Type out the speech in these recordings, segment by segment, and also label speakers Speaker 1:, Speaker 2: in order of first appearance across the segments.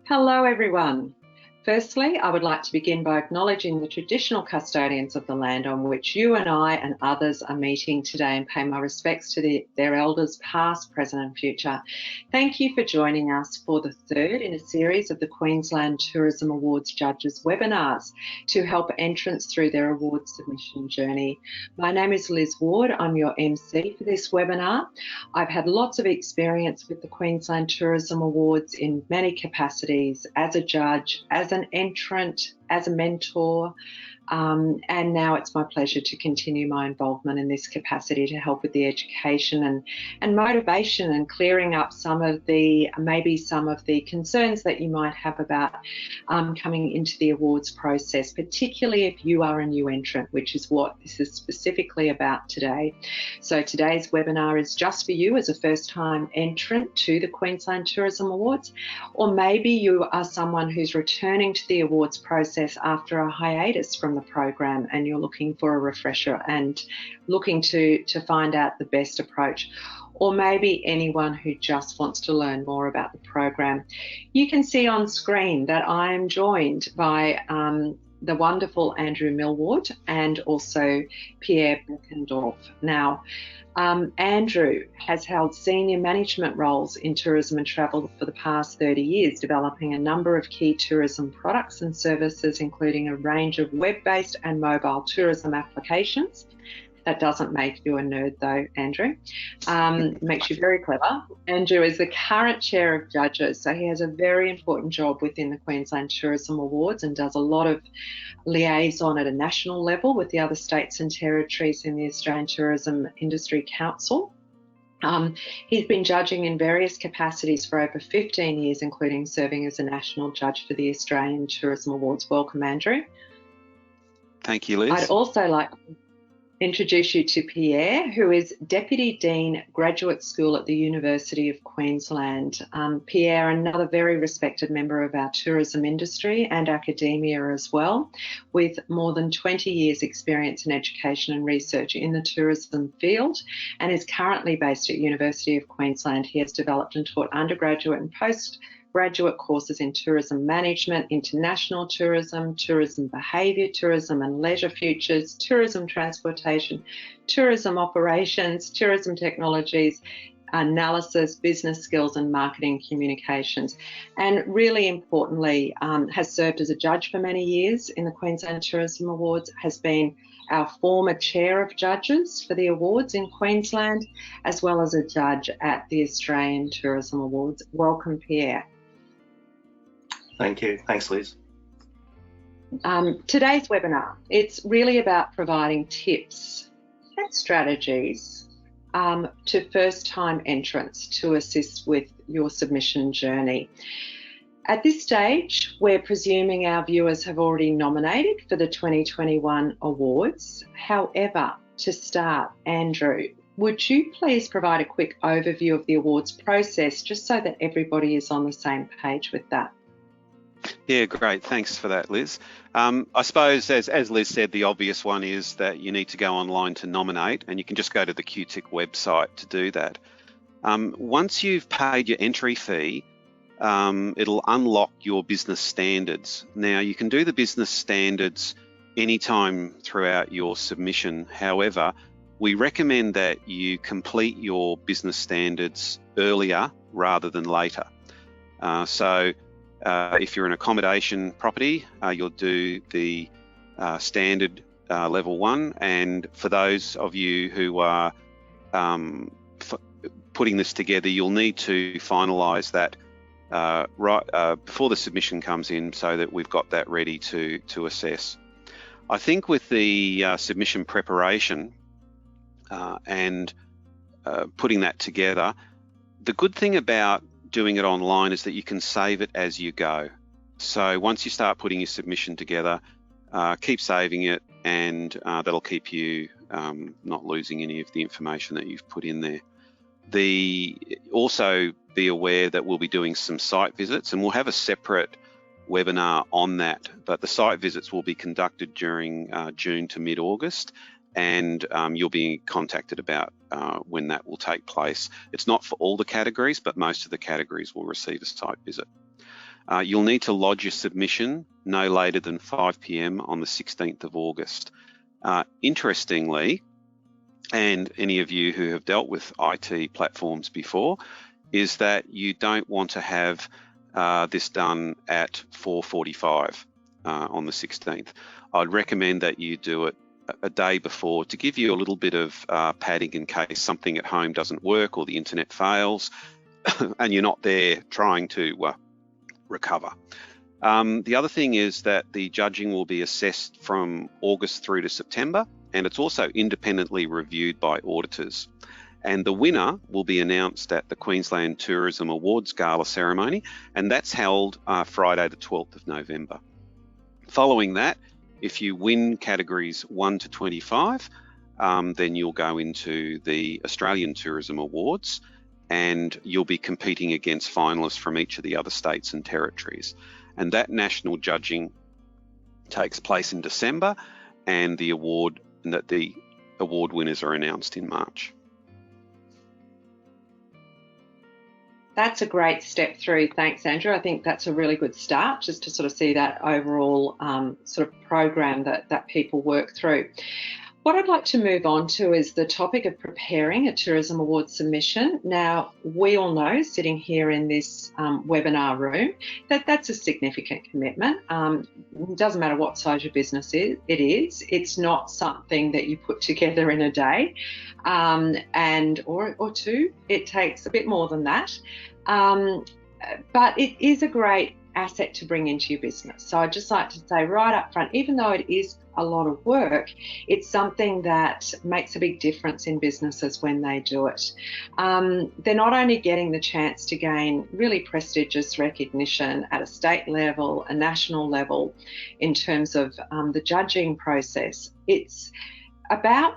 Speaker 1: Hello everyone. Firstly, I would like to begin by acknowledging the traditional custodians of the land on which you and I and others are meeting today and pay my respects to their elders past, present and future. Thank you for joining us for the third in a series of the Queensland Tourism Awards Judges webinars to help entrants through their awards submission journey. My name is Liz Ward. I'm your MC for this webinar. I've had lots of experience with the Queensland Tourism Awards in many capacities, as a judge, as an entrant, as a mentor, and now it's my pleasure to continue my involvement in this capacity to help with the education and motivation and clearing up maybe some of the concerns that you might have about coming into the awards process, particularly if you are a new entrant, which is what this is specifically about today. So today's webinar is just for you as a first-time entrant to the Queensland Tourism Awards, or maybe you are someone who's returning to the awards process after a hiatus from the program and you're looking for a refresher and looking to find out the best approach, or maybe anyone who just wants to learn more about the program. You can see on screen that I am joined by the wonderful Andrew Millward and also Pierre Beckendorf. Now, Andrew has held senior management roles in tourism and travel for the past 30 years, developing a number of key tourism products and services, including a range of web-based and mobile tourism applications. That doesn't make you a nerd though, Andrew. Makes you very clever. Andrew is the current chair of judges, so he has a very important job within the Queensland Tourism Awards and does a lot of liaison at a national level with the other states and territories in the Australian Tourism Industry Council. He's been judging in various capacities for over 15 years, including serving as a national judge for the Australian Tourism Awards. Welcome, Andrew.
Speaker 2: Thank you, Liz.
Speaker 1: I'd also like to introduce you to Pierre, who is Deputy Dean Graduate School at the University of Queensland. Pierre, another very respected member of our tourism industry and academia as well, with more than 20 years experience in education and research in the tourism field, and is currently based at University of Queensland. He has developed and taught undergraduate and postgraduate courses in tourism management, international tourism, tourism behaviour, tourism and leisure futures, tourism transportation, tourism operations, tourism technologies, analysis, business skills and marketing communications. And really importantly, has served as a judge for many years in the Queensland Tourism Awards, has been our former chair of judges for the awards in Queensland, as well as a judge at the Australian Tourism Awards. Welcome, Pierre.
Speaker 3: Thank you. Thanks, Liz.
Speaker 1: Today's webinar, it's really about providing tips and strategies to first-time entrants to assist with your submission journey. At this stage, we're presuming our viewers have already nominated for the 2021 awards. However, to start, Andrew, would you please provide a quick overview of the awards process, just so that everybody is on the same page with that?
Speaker 2: Yeah, great. Thanks for that, Liz. I suppose, as Liz said, the obvious one is that you need to go online to nominate, and you can just go to the QTIC website to do that. Once you've paid your entry fee, it'll unlock your business standards. Now, you can do the business standards anytime throughout your submission. However, we recommend that you complete your business standards earlier rather than later. If you're an accommodation property, you'll do the standard level 1, and for those of you who are putting this together, you'll need to finalise that before the submission comes in, so that we've got that ready to assess. I think with the submission preparation and putting that together, the good thing about doing it online is that you can save it as you go. So once you start putting your submission together, keep saving it, and that'll keep you not losing any of the information that you've put in there. Also be aware that we'll be doing some site visits, and we'll have a separate webinar on that, but the site visits will be conducted during June to mid-August, and you'll be contacted about when that will take place. It's not for all the categories, but most of the categories will receive a site visit. You'll need to lodge your submission no later than 5 p.m. on the 16th of August. Interestingly, and any of you who have dealt with IT platforms before, is that you don't want to have this done at 4:45 on the 16th. I'd recommend that you do it a day before to give you a little bit of padding in case something at home doesn't work or the internet fails and you're not there trying to recover. The other thing is that the judging will be assessed from August through to September, and it's also independently reviewed by auditors. And the winner will be announced at the Queensland Tourism Awards Gala ceremony, and that's held Friday the 12th of November. Following that, if you win categories 1 to 25, then you'll go into the Australian Tourism Awards, and you'll be competing against finalists from each of the other states and territories. And that national judging takes place in December, and the award winners are announced in March.
Speaker 1: That's a great step through. Thanks, Andrew. I think that's a really good start, just to sort of see that overall sort of program that people work through. What I'd like to move on to is the topic of preparing a tourism award submission. Now, we all know, sitting here in this webinar room, that that's a significant commitment. It doesn't matter what size your business is, it's not something that you put together in a day or two. It takes a bit more than that. But it is a great asset to bring into your business. So I'd just like to say right up front, even though it is a lot of work, it's something that makes a big difference in businesses when they do it. They're not only getting the chance to gain really prestigious recognition at a state level, a national level, in terms of the judging process, it's about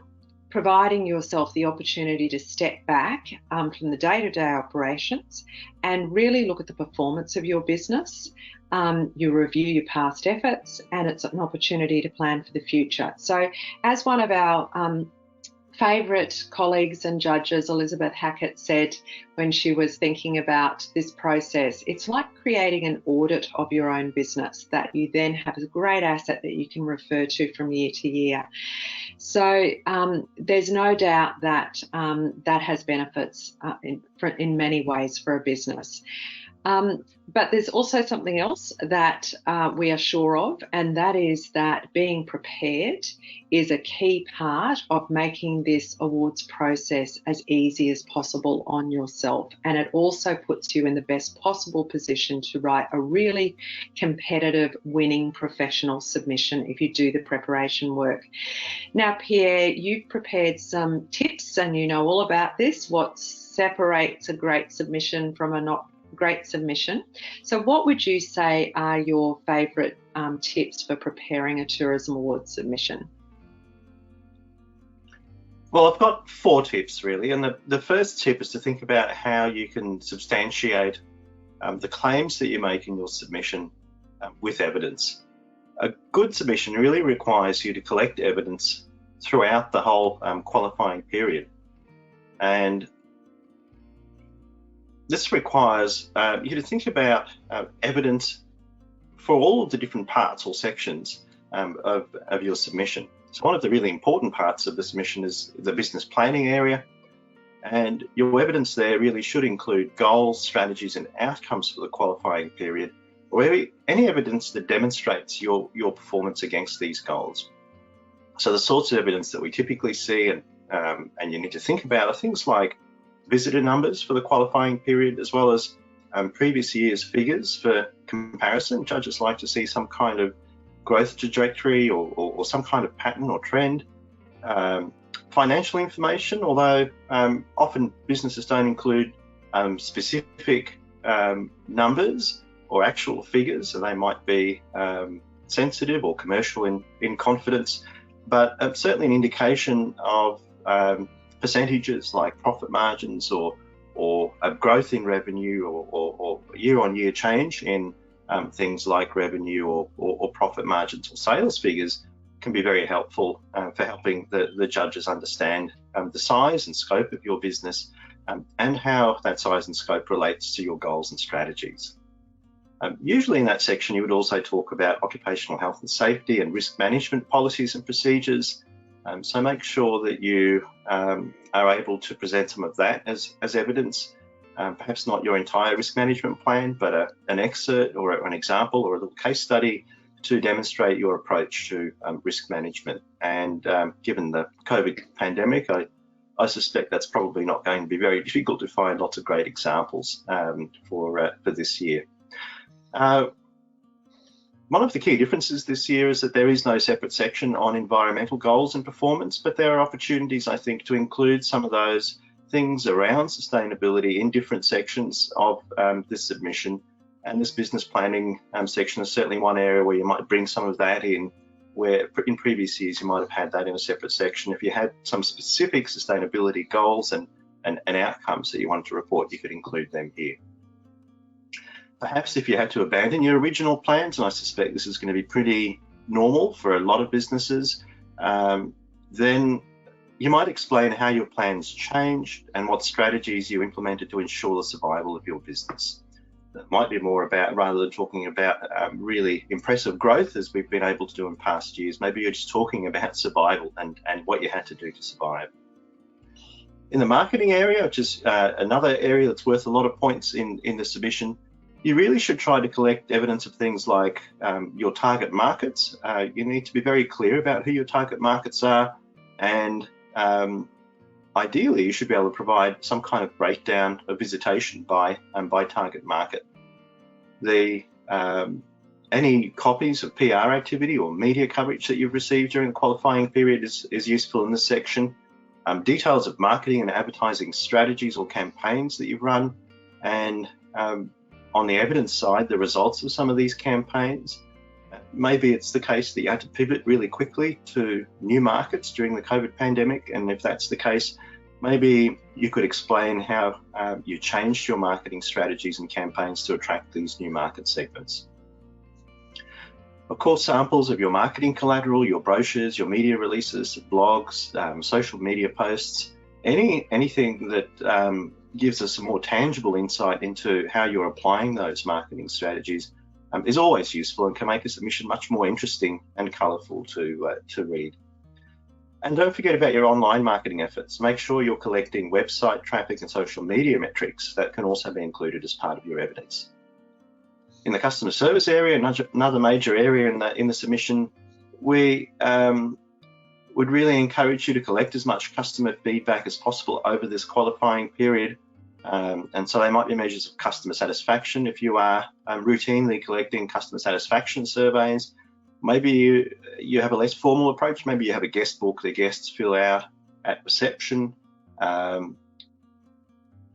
Speaker 1: providing yourself the opportunity to step back from the day-to-day operations and really look at the performance of your business. You review your past efforts, and it's an opportunity to plan for the future. So as one of our favourite colleagues and judges, Elizabeth Hackett, said when she was thinking about this process, it's like creating an audit of your own business that you then have as a great asset that you can refer to from year to year. So there's no doubt that that has benefits in many ways for a business. But there's also something else that we are sure of, and that is that being prepared is a key part of making this awards process as easy as possible on yourself. And it also puts you in the best possible position to write a really competitive, winning professional submission if you do the preparation work. Now, Pierre, you've prepared some tips, and you know all about this, what separates a great submission from a not great submission. So what would you say are your favourite tips for preparing a tourism award submission?
Speaker 3: Well, I've got 4 tips really, and the first tip is to think about how you can substantiate the claims that you make in your submission with evidence. A good submission really requires you to collect evidence throughout the whole qualifying period, and this requires you to think about evidence for all of the different parts or sections of your submission. So one of the really important parts of the submission is the business planning area, and your evidence there really should include goals, strategies and outcomes for the qualifying period, or any evidence that demonstrates your performance against these goals. So the sorts of evidence that we typically see and you need to think about are things like visitor numbers for the qualifying period, as well as previous year's figures for comparison. Judges like to see some kind of growth trajectory or some kind of pattern or trend. Financial information, although often businesses don't include specific numbers or actual figures, so they might be sensitive or commercial in confidence, but certainly an indication of percentages like profit margins or a growth in revenue or year-on-year change in things like revenue or profit margins or sales figures can be very helpful for helping the judges understand the size and scope of your business and how that size and scope relates to your goals and strategies. Usually in that section, you would also talk about occupational health and safety and risk management policies and procedures. So make sure that you are able to present some of that as evidence. Perhaps not your entire risk management plan, but an excerpt or an example or a little case study to demonstrate your approach to risk management. And given the COVID pandemic, I suspect that's probably not going to be very difficult to find lots of great examples for this year. One of the key differences this year is that there is no separate section on environmental goals and performance, but there are opportunities, I think, to include some of those things around sustainability in different sections of this submission. And this business planning section is certainly one area where you might bring some of that in, where in previous years you might have had that in a separate section. If you had some specific sustainability goals and outcomes that you wanted to report, you could include them here. Perhaps if you had to abandon your original plans, and I suspect this is going to be pretty normal for a lot of businesses, then you might explain how your plans changed and what strategies you implemented to ensure the survival of your business. That might be more about, rather than talking about really impressive growth as we've been able to do in past years, maybe you're just talking about survival and what you had to do to survive. In the marketing area, which is another area that's worth a lot of points in the submission, you really should try to collect evidence of things like your target markets. You need to be very clear about who your target markets are, and ideally you should be able to provide some kind of breakdown of visitation by target market. Any copies of PR activity or media coverage that you've received during the qualifying period is useful in this section. Details of marketing and advertising strategies or campaigns that you've run, and on the evidence side, the results of some of these campaigns. Maybe it's the case that you had to pivot really quickly to new markets during the COVID pandemic, and if that's the case, maybe you could explain how you changed your marketing strategies and campaigns to attract these new market segments. Of course, samples of your marketing collateral, your brochures, your media releases, blogs, social media posts, anything that gives us a more tangible insight into how you're applying those marketing strategies is always useful and can make a submission much more interesting and colourful to read. And don't forget about your online marketing efforts. Make sure you're collecting website traffic and social media metrics that can also be included as part of your evidence. In the customer service area, another major area in the submission, we would really encourage you to collect as much customer feedback as possible over this qualifying period. And so they might be measures of customer satisfaction. If you are routinely collecting customer satisfaction surveys, maybe you have a less formal approach. Maybe you have a guest book that guests fill out at reception.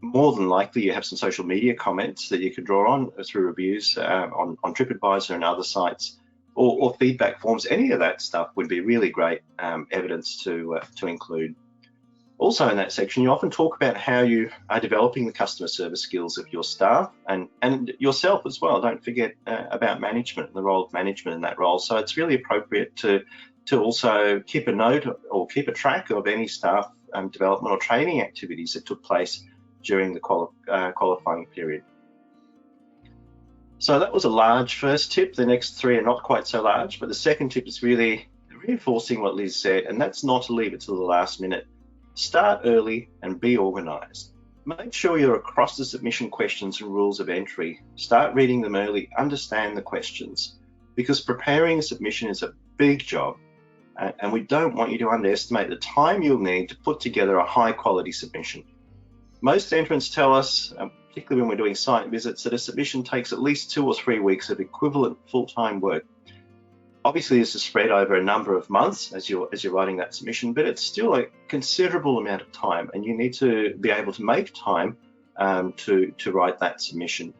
Speaker 3: More than likely, you have some social media comments that you could draw on through reviews on TripAdvisor and other sites, or feedback forms. Any of that stuff would be really great evidence to include. Also in that section, you often talk about how you are developing the customer service skills of your staff and yourself as well. Don't forget about management and the role of management in that role. So it's really appropriate to also keep a note or keep a track of any staff development or training activities that took place during the qualifying period. So that was a large first tip. The next three are not quite so large, but the second tip is really reinforcing what Liz said, and that's not to leave it till the last minute. Start early and be organised. Make sure you're across the submission questions and rules of entry. Start reading them early, understand the questions, because preparing a submission is a big job, and we don't want you to underestimate the time you'll need to put together a high quality submission. Most entrants tell us, particularly when we're doing site visits, that a submission takes at least 2 or 3 weeks of equivalent full-time work. Obviously, this is spread over a number of months as you're writing that submission, but it's still a considerable amount of time, and you need to be able to make time to write that submission.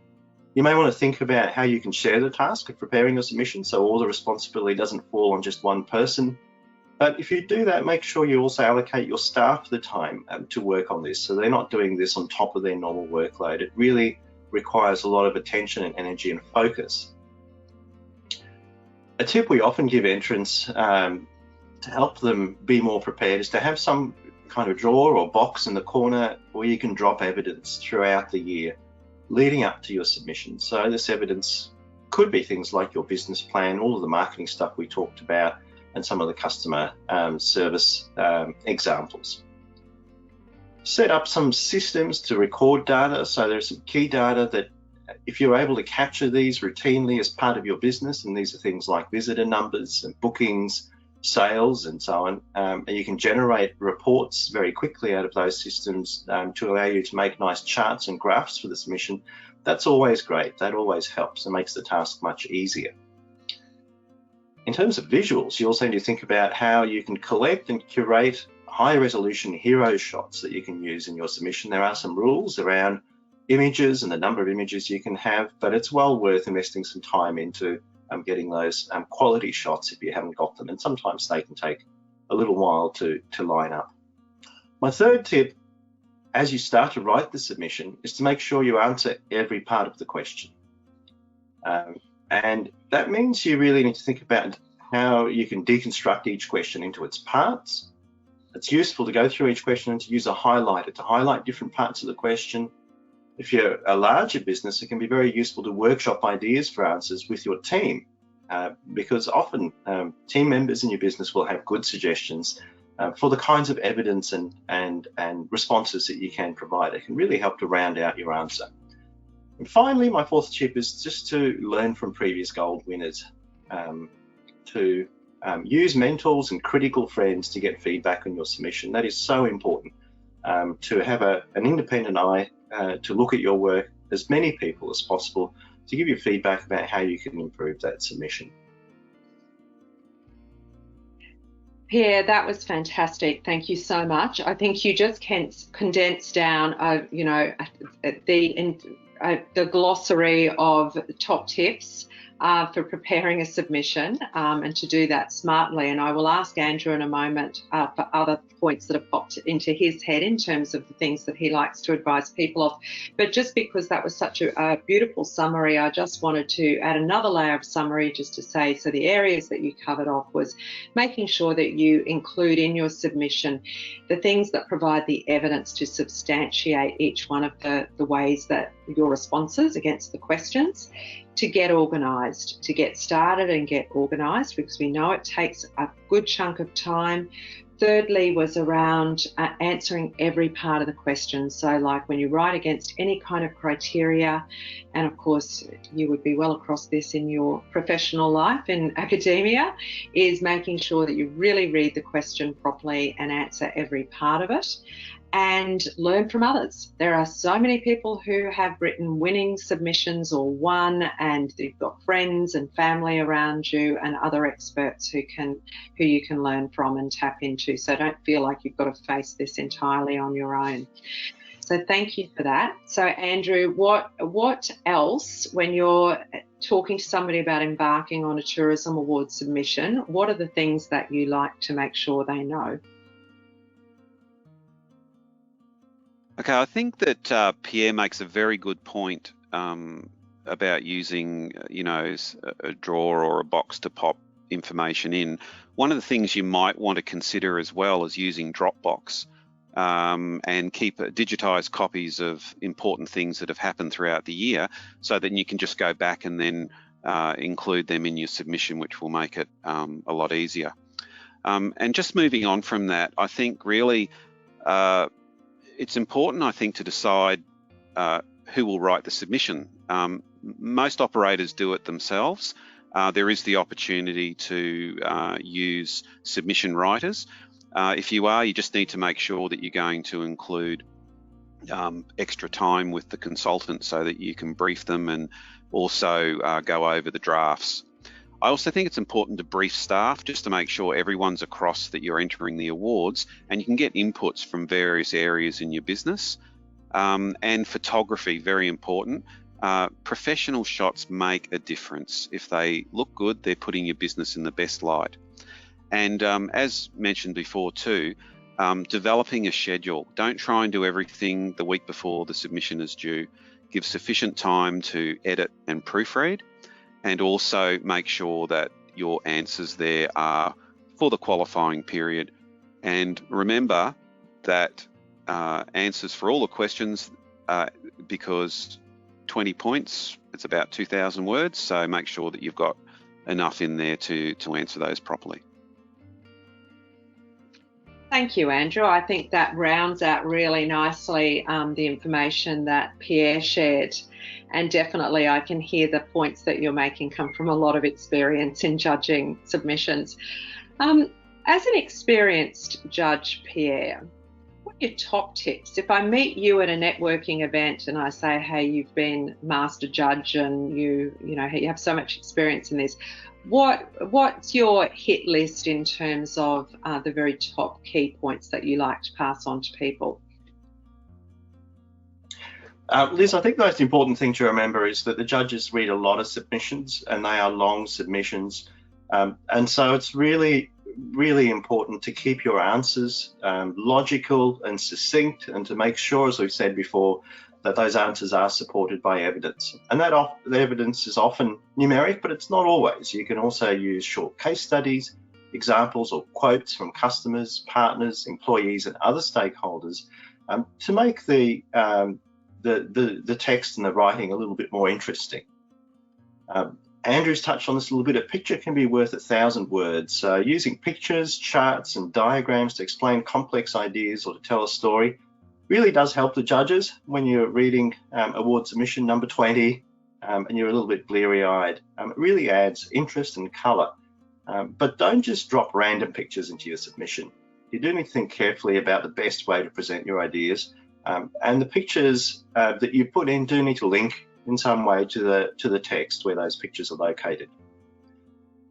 Speaker 3: You may want to think about how you can share the task of preparing your submission so all the responsibility doesn't fall on just one person. But if you do that, make sure you also allocate your staff the time to work on this, so they're not doing this on top of their normal workload. It really requires a lot of attention and energy and focus. A tip we often give entrants to help them be more prepared is to have some kind of drawer or box in the corner where you can drop evidence throughout the year leading up to your submission. So this evidence could be things like your business plan, all of the marketing stuff we talked about, and some of the customer service examples. Set up some systems to record data. So there's some key data that if you're able to capture these routinely as part of your business, and these are things like visitor numbers and bookings, sales and so on, and you can generate reports very quickly out of those systems to allow you to make nice charts and graphs for the submission, that's always great. That always helps and makes the task much easier. In terms of visuals, you also need to think about how you can collect and curate high resolution hero shots that you can use in your submission. There are some rules around images and the number of images you can have, but it's well worth investing some time into getting those quality shots if you haven't got them, and sometimes they can take a little while to line up. My third tip, as you start to write the submission, is to make sure you answer every part of the question. And that means you really need to think about how you can deconstruct each question into its parts. It's useful to go through each question and to use a highlighter to highlight different parts of the question. If you're a larger business, it can be very useful to workshop ideas for answers with your team, because often team members in your business will have good suggestions for the kinds of evidence and responses that you can provide. It can really help to round out your answer. And finally, my fourth tip is just to learn from previous gold winners, to use mentors and critical friends to get feedback on your submission. That is so important, to have an independent eye, to look at your work, as many people as possible, to give you feedback about how you can improve that submission.
Speaker 1: Pierre, that was fantastic. Thank you so much. I think you just condensed down, the glossary of top tips for preparing a submission, and to do that smartly. And I will ask Andrew in a moment for other points that have popped into his head in terms of the things that he likes to advise people of. But just because that was such a beautiful summary, I just wanted to add another layer of summary just to say, so the areas that you covered off was making sure that you include in your submission the things that provide the evidence to substantiate each one of the ways that your responses against the questions, to get organised, to get started and get organised, because we know it takes a good chunk of time. Thirdly was around answering every part of the question. So like when you write against any kind of criteria, and of course you would be well across this in your professional life in academia, is making sure that you really read the question properly and answer every part of it. And learn from others. There are so many people who have written winning submissions or won, and you've got friends and family around you and other experts who you can learn from and tap into. So don't feel like you've got to face this entirely on your own. So thank you for that. So Andrew, what else, when you're talking to somebody about embarking on a tourism award submission, what are the things that you like to make sure they know?
Speaker 2: Okay, I think that Pierre makes a very good point about using, a drawer or a box to pop information in. One of the things you might want to consider as well is using Dropbox and keep digitized copies of important things that have happened throughout the year, so that you can just go back and then include them in your submission, which will make it a lot easier. And just moving on from that, I think really it's important, I think, to decide who will write the submission. Most operators do it themselves. There is the opportunity to use submission writers. If you are, you just need to make sure that you're going to include extra time with the consultant so that you can brief them and also go over the drafts. I also think it's important to brief staff just to make sure everyone's across that you're entering the awards, and you can get inputs from various areas in your business. And photography, very important. Professional shots make a difference. If they look good, they're putting your business in the best light. And as mentioned before too, developing a schedule. Don't try and do everything the week before the submission is due. Give sufficient time to edit and proofread, and also make sure that your answers there are for the qualifying period. And remember that answers for all the questions, because 20 points It's about 2,000 words, so make sure that you've got enough in there to answer those properly.
Speaker 1: Thank you, Andrew. I think that rounds out really nicely the information that Pierre shared. And definitely I can hear the points that you're making come from a lot of experience in judging submissions. As an experienced judge, Pierre, what are your top tips? If I meet you at a networking event and I say, hey, you've been master judge and you have so much experience in this, what's your hit list in terms of the very top key points that you like to pass on to people?
Speaker 3: Liz, I think the most important thing to remember is that the judges read a lot of submissions, and they are long submissions. And so it's really important to keep your answers logical and succinct, and to make sure, as we've said before, that those answers are supported by evidence. And the evidence is often numeric, but it's not always. You can also use short case studies, examples or quotes from customers, partners, employees, and other stakeholders to make the text and the writing a little bit more interesting. Andrew's touched on this a little bit. A picture can be worth 1,000 words. So using pictures, charts, and diagrams to explain complex ideas or to tell a story really does help the judges when you're reading award submission number 20 and you're a little bit bleary-eyed. It really adds interest and colour. But don't just drop random pictures into your submission. You do need to think carefully about the best way to present your ideas. And the pictures that you put in do need to link in some way to the text where those pictures are located.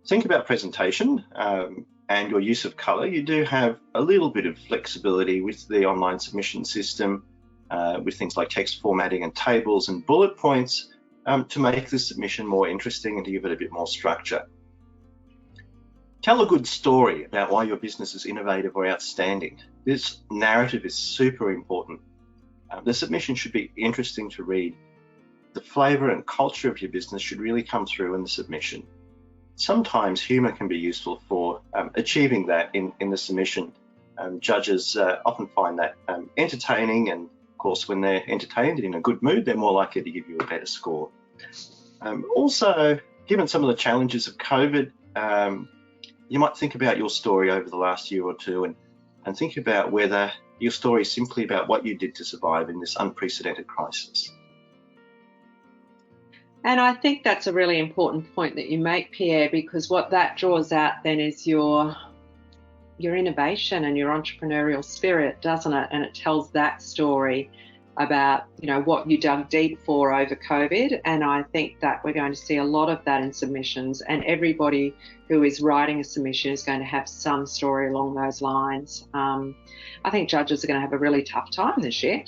Speaker 3: Think about presentation and your use of colour. You do have a little bit of flexibility with the online submission system with things like text formatting and tables and bullet points to make the submission more interesting and to give it a bit more structure. Tell a good story about why your business is innovative or outstanding. This narrative is super important. The submission should be interesting to read. The flavour and culture of your business should really come through in the submission. Sometimes humour can be useful for achieving that in the submission. Judges often find that entertaining, and of course when they're entertained and in a good mood, they're more likely to give you a better score. Also, given some of the challenges of COVID, you might think about your story over the last year or two and think about whether your story is simply about what you did to survive in this unprecedented crisis.
Speaker 1: And I think that's a really important point that you make, Pierre, because what that draws out then is your innovation and your entrepreneurial spirit, doesn't it? And it tells that story about, what you dug deep for over COVID. And I think that we're going to see a lot of that in submissions, and everybody who is writing a submission is going to have some story along those lines. I think judges are going to have a really tough time this year.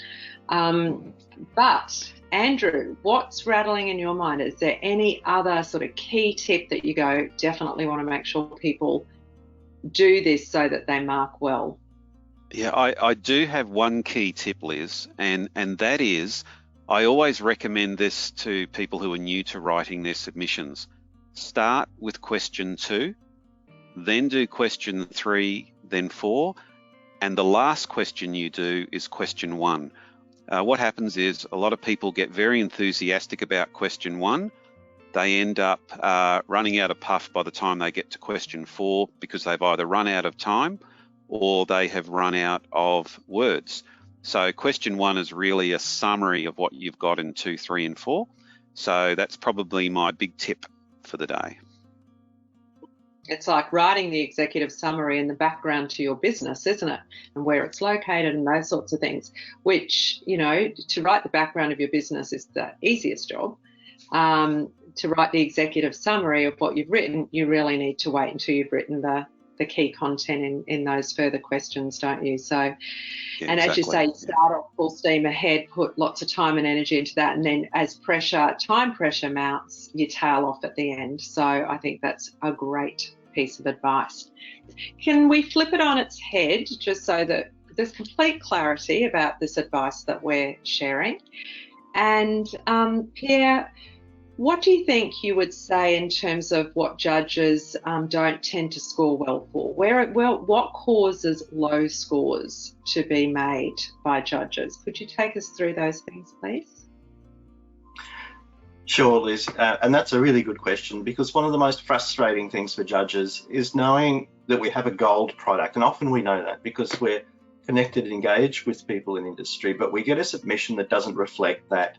Speaker 1: But Andrew, what's rattling in your mind? Is there any other sort of key tip that you go, definitely want to make sure people do this so that they mark well?
Speaker 2: Yeah, I do have one key tip, Liz, and that is I always recommend this to people who are new to writing their submissions. Start with question 2, then do question 3, then 4, and the last question you do is question 1. What happens is a lot of people get very enthusiastic about question 1. They end up running out of puff by the time they get to question 4 because they've either run out of time or they have run out of words. So question 1 is really a summary of what you've got in 2, 3, and 4. So that's probably my big tip for the day.
Speaker 1: It's like writing the executive summary in the background to your business, isn't it? And where it's located and those sorts of things, which, to write the background of your business is the easiest job. To write the executive summary of what you've written, you really need to wait until you've written the key content in those further questions, don't you? So, yeah, and exactly. As you say, start off full steam ahead, put lots of time and energy into that, and then as time pressure mounts, you tail off at the end. So I think that's a great piece of advice. Can we flip it on its head just so that there's complete clarity about this advice that we're sharing? And Pierre, what do you think you would say in terms of what judges don't tend to score well for? What causes low scores to be made by judges? Could you take us through those things, please?
Speaker 3: Sure, Liz, and that's a really good question, because one of the most frustrating things for judges is knowing that we have a gold product, and often we know that because we're connected and engaged with people in industry, but we get a submission that doesn't reflect that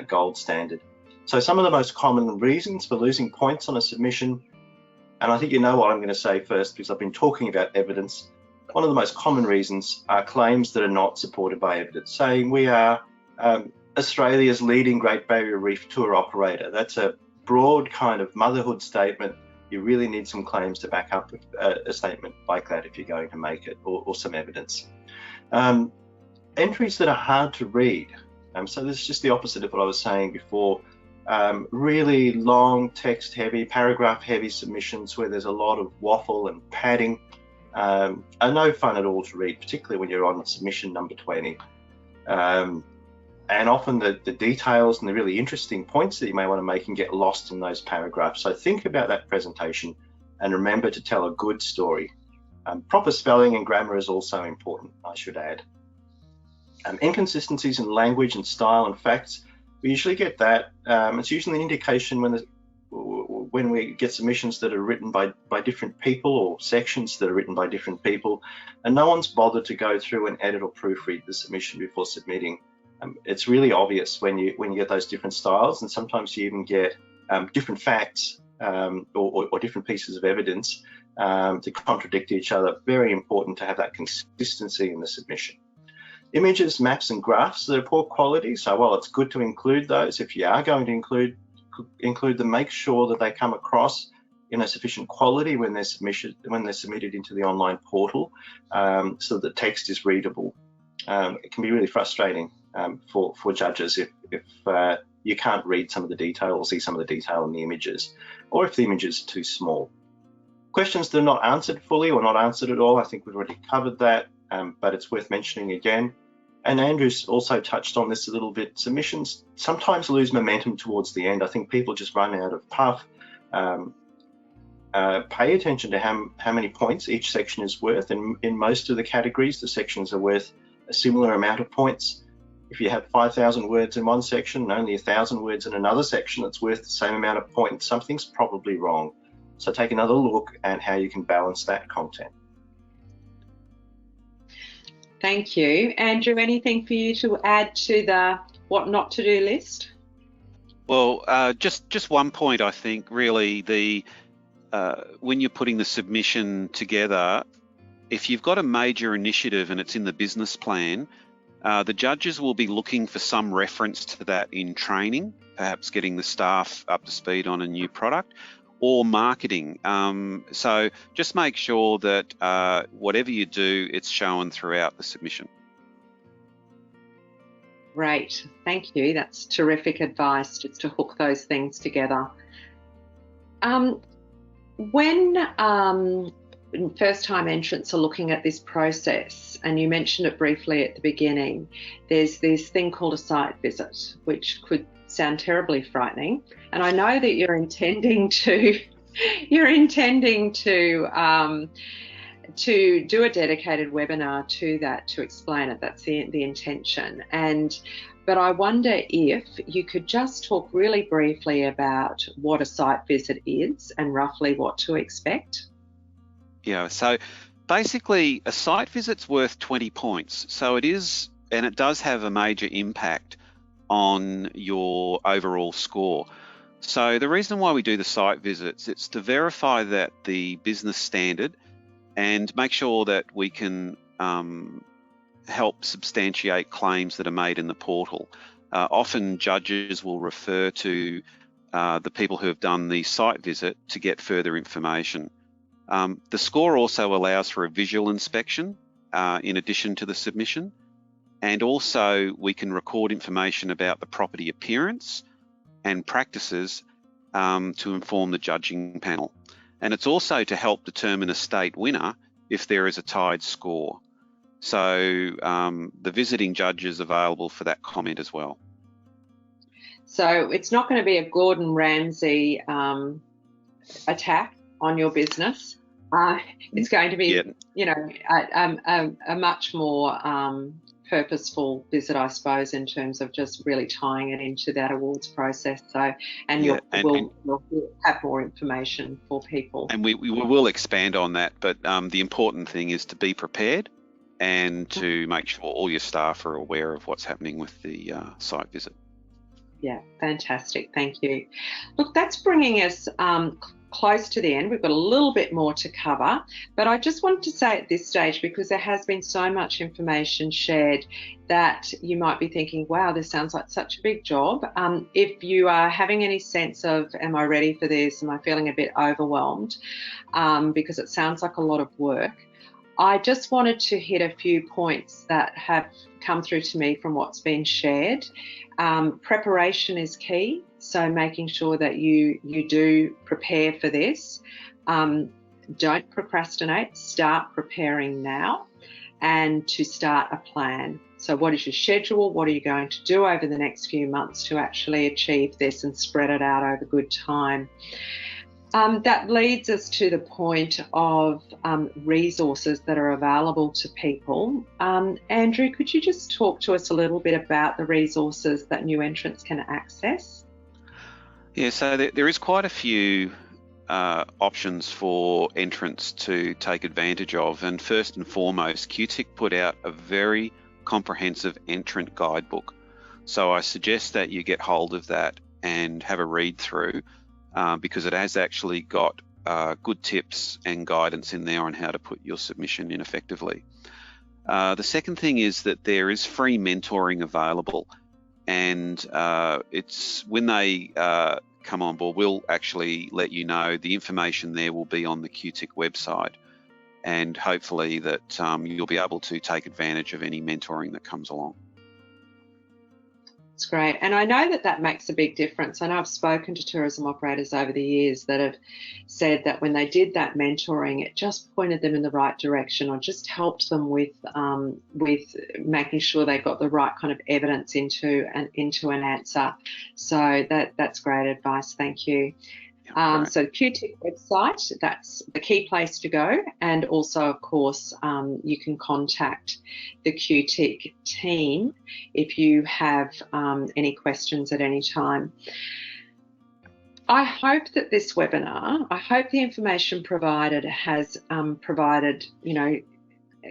Speaker 3: gold standard. So some of the most common reasons for losing points on a submission, and I think you know what I'm going to say first because I've been talking about evidence. One of the most common reasons are claims that are not supported by evidence, saying we are Australia's leading Great Barrier Reef tour operator. That's a broad kind of motherhood statement. You really need some claims to back up a statement like that if you're going to make it, or some evidence. Entries that are hard to read. So this is just the opposite of what I was saying before. Really long, text-heavy, paragraph-heavy submissions where there's a lot of waffle and padding are no fun at all to read, particularly when you're on submission number 20. And often the details and the really interesting points that you may want to make can get lost in those paragraphs. So think about that presentation and remember to tell a good story. Proper spelling and grammar is also important, I should add. Inconsistencies in language and style and facts, we usually get that. It's usually an indication when we get submissions that are written by different people, or sections that are written by different people, and no one's bothered to go through and edit or proofread the submission before submitting. It's really obvious when you get those different styles, and sometimes you even get different facts or different pieces of evidence to contradict each other. Very important to have that consistency in the submission. Images, maps and graphs that are poor quality, so while it's good to include those, if you are going to include them, make sure that they come across in a sufficient quality when they're submitted into the online portal, so that the text is readable. It can be really frustrating for judges if you can't read some of the detail or see some of the detail in the images, or if the images are too small. Questions that are not answered fully or not answered at all, I think we've already covered that, but it's worth mentioning again. And Andrew's also touched on this a little bit. Submissions sometimes lose momentum towards the end. I think people just run out of puff. Pay attention to how many points each section is worth. And in most of the categories, the sections are worth a similar amount of points. If you have 5,000 words in one section and only 1,000 words in another section that's worth the same amount of points, something's probably wrong. So take another look at how you can balance that content.
Speaker 1: Thank you. Andrew, anything for you to add to the what not to do list?
Speaker 2: Well, just one point, I think, really, when you're putting the submission together, if you've got a major initiative and it's in the business plan, the judges will be looking for some reference to that in training, perhaps getting the staff up to speed on a new product, or marketing. So just make sure that whatever you do, it's shown throughout the submission.
Speaker 1: Great, thank you. That's terrific advice, just to hook those things together. When first-time entrants are looking at this process, and you mentioned it briefly at the beginning, there's this thing called a site visit, which could sound terribly frightening. And I know that you're intending to do a dedicated webinar to that, to explain it. That's the intention. But I wonder if you could just talk really briefly about what a site visit is and roughly what to expect.
Speaker 2: Yeah, so basically a site visit's worth 20 points. So it is, and it does have a major impact on your overall score. So the reason why we do the site visits, it's to verify that the business standard and make sure that we can help substantiate claims that are made in the portal. Often judges will refer to the people who have done the site visit to get further information. The score also allows for a visual inspection in addition to the submission. And also we can record information about the property appearance and practices to inform the judging panel. And it's also to help determine a state winner if there is a tied score. So the visiting judge is available for that comment as well.
Speaker 1: So it's not going to be a Gordon Ramsay attack on your business. It's going to be, you know, a much more purposeful visit, I suppose, in terms of just really tying it into that awards process. So, and we'll have more information for people.
Speaker 2: And we will expand on that, but the important thing is to be prepared and to make sure all your staff are aware of what's happening with the site visit.
Speaker 1: Yeah, fantastic. Thank you. Look, that's bringing us close to the end. We've got a little bit more to cover, but I just wanted to say at this stage, because there has been so much information shared, that you might be thinking, wow, this sounds like such a big job. If you are having any sense of, am I ready for this? Am I feeling a bit overwhelmed? Because it sounds like a lot of work. I just wanted to hit a few points that have come through to me from what's been shared. Preparation is key, so making sure that you do prepare for this. Don't procrastinate, start preparing now, and to start a plan. So what is your schedule? What are you going to do over the next few months to actually achieve this and spread it out over good time? That leads us to the point of resources that are available to people. Andrew, could you just talk to us a little bit about the resources that new entrants can access?
Speaker 2: Yeah, so there is quite a few options for entrants to take advantage of. And first and foremost, QTIC put out a very comprehensive entrant guidebook. So I suggest that you get hold of that and have a read through. Because it has actually got good tips and guidance in there on how to put your submission in effectively. The second thing is that there is free mentoring available, and it's when they come on board, we'll actually let you know. The information there will be on the QTIC website, and hopefully that you'll be able to take advantage of any mentoring that comes along.
Speaker 1: It's great. And I know that that makes a big difference. I know I've spoken to tourism operators over the years that have said that when they did that mentoring, it just pointed them in the right direction, or just helped them with making sure they got the right kind of evidence into an answer. So that's great advice. Thank you. So the QTIC website, that's the key place to go. And also, of course, you can contact the QTIC team if you have any questions at any time. I hope that this webinar, I hope the information provided has provided,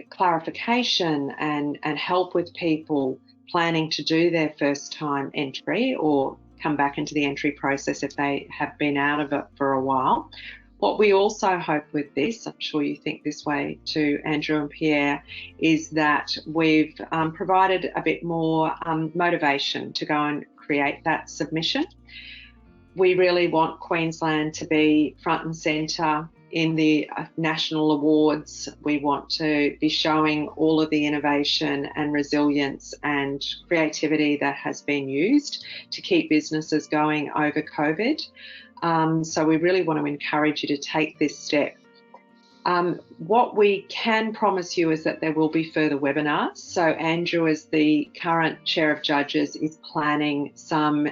Speaker 1: clarification and help with people planning to do their first time entry or come back into the entry process if they have been out of it for a while. What we also hope with this, I'm sure you think this way too, Andrew and Pierre, is that we've provided a bit more motivation to go and create that submission. We really want Queensland to be front and centre in the national awards. We want to be showing all of the innovation and resilience and creativity that has been used to keep businesses going over COVID. So we really want to encourage you to take this step. What we can promise you is that there will be further webinars. So Andrew, as the current Chair of Judges, is planning some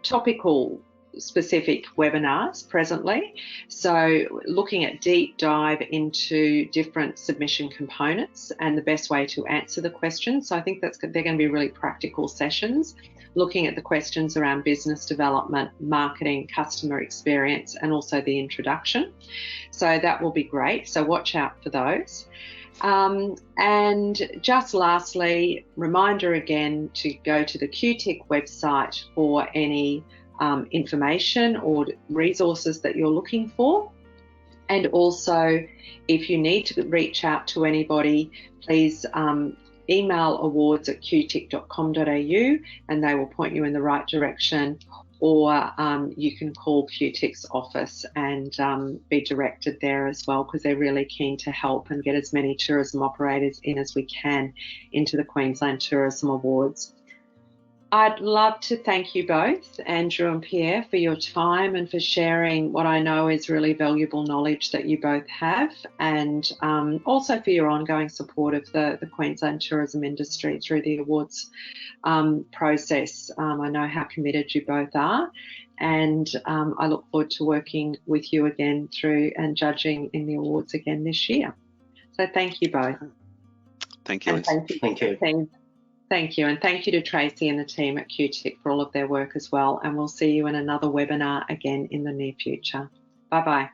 Speaker 1: topical specific webinars presently. So looking at deep dive into different submission components and the best way to answer the questions. So I think they're going to be really practical sessions, looking at the questions around business development, marketing, customer experience, and also the introduction. So that will be great. So watch out for those. And just lastly, reminder again to go to the QTIC website for any information or resources that you're looking for. And also, if you need to reach out to anybody, please email awards@qtic.com.au and they will point you in the right direction, or you can call QTIC's office and be directed there as well, because they're really keen to help and get as many tourism operators in as we can into the Queensland Tourism Awards. I'd love to thank you both, Andrew and Pierre, for your time and for sharing what I know is really valuable knowledge that you both have, and also for your ongoing support of the Queensland tourism industry through the awards process. I know how committed you both are, and I look forward to working with you again through and judging in the awards again this year. So thank you both.
Speaker 2: Thank you,
Speaker 1: And
Speaker 2: Liz.
Speaker 1: thank you.
Speaker 3: Thank you.
Speaker 1: Thank you. And thank you to Tracy and the team at QTIC for all of their work as well. And we'll see you in another webinar again in the near future. Bye-bye.